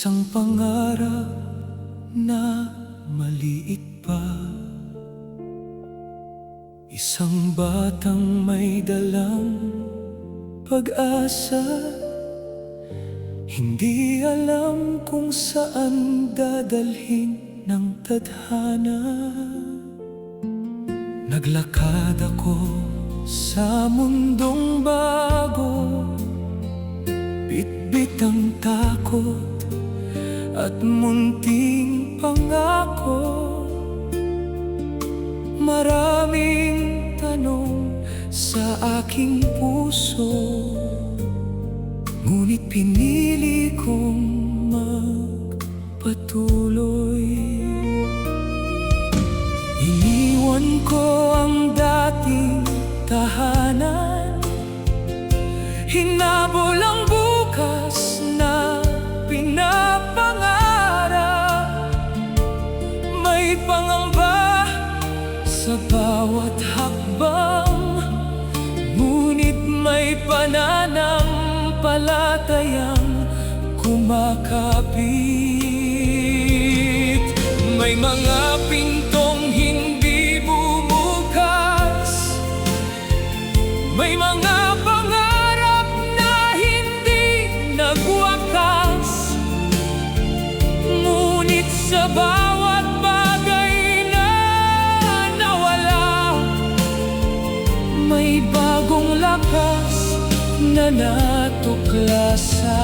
Isang pangarap na maliit pa, isang batang may dalang pag-asa. Hindi alam kung saan dadalhin ng tadhana. Naglakad ako sa mundong bago, bitbit ang takot at munting pangako. Maraming tanong sa aking puso, ngunit pinili kong magpatuloy. Iniwan ko ang dating tahanan, hinabol ang bukas na pinapangarap. May pangamba sa bawat hakbang, ngunit may pananampalatayang kumakapit. May mga pintong hindi bumukas, may mga pangarap na hindi nagwakas, ngunit sa bawat bagay na nawala, may bagong lakas na natuklasan.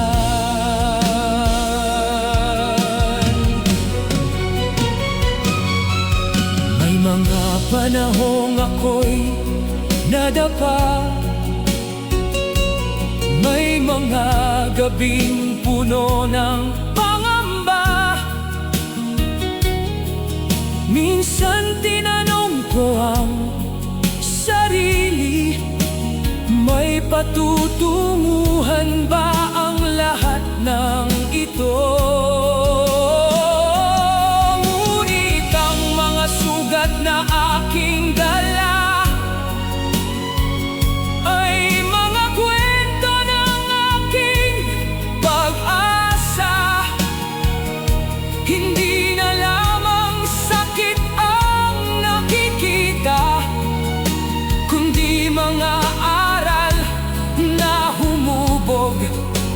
May mga panahong ako'y nadapa, may mga gabing puno ng pangamba. Minsan tinanong ko ang sarili, may patutunguhan ba ang lahat ng ito? Ngunit ang mga sugat na aking dala ay mga kwento ng aking pag-asa. Hindi na lamang sakit ang nakikita, kundi mga aral na humubog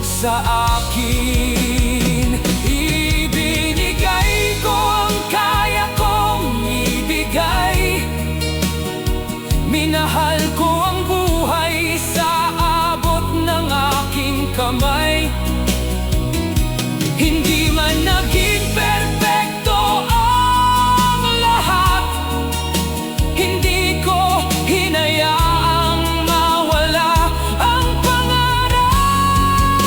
sa akin. Ibinigay ko ang kaya kong ibigay, minahal ko ang buhay sa abot ng aking kamay. Hindi man naging perpekto ang lahat, hindi ko hinayaang mawala ang pangarap.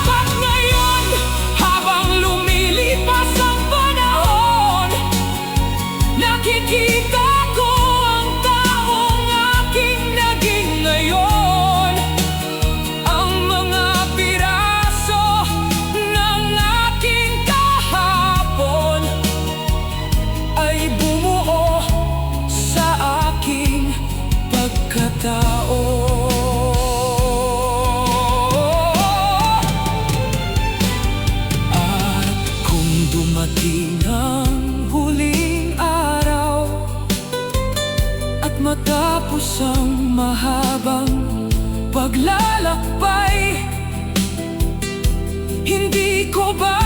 At ngayon, habang lumilipas ang panahon, nakikita ko ang taong aking naging ngayon. Ang mga piraso ng aking kahapon ay bumuo sa aking pagkatao. At kung dumating ang huling araw at matapos ang mahabang paglalakbay, hindi ko ba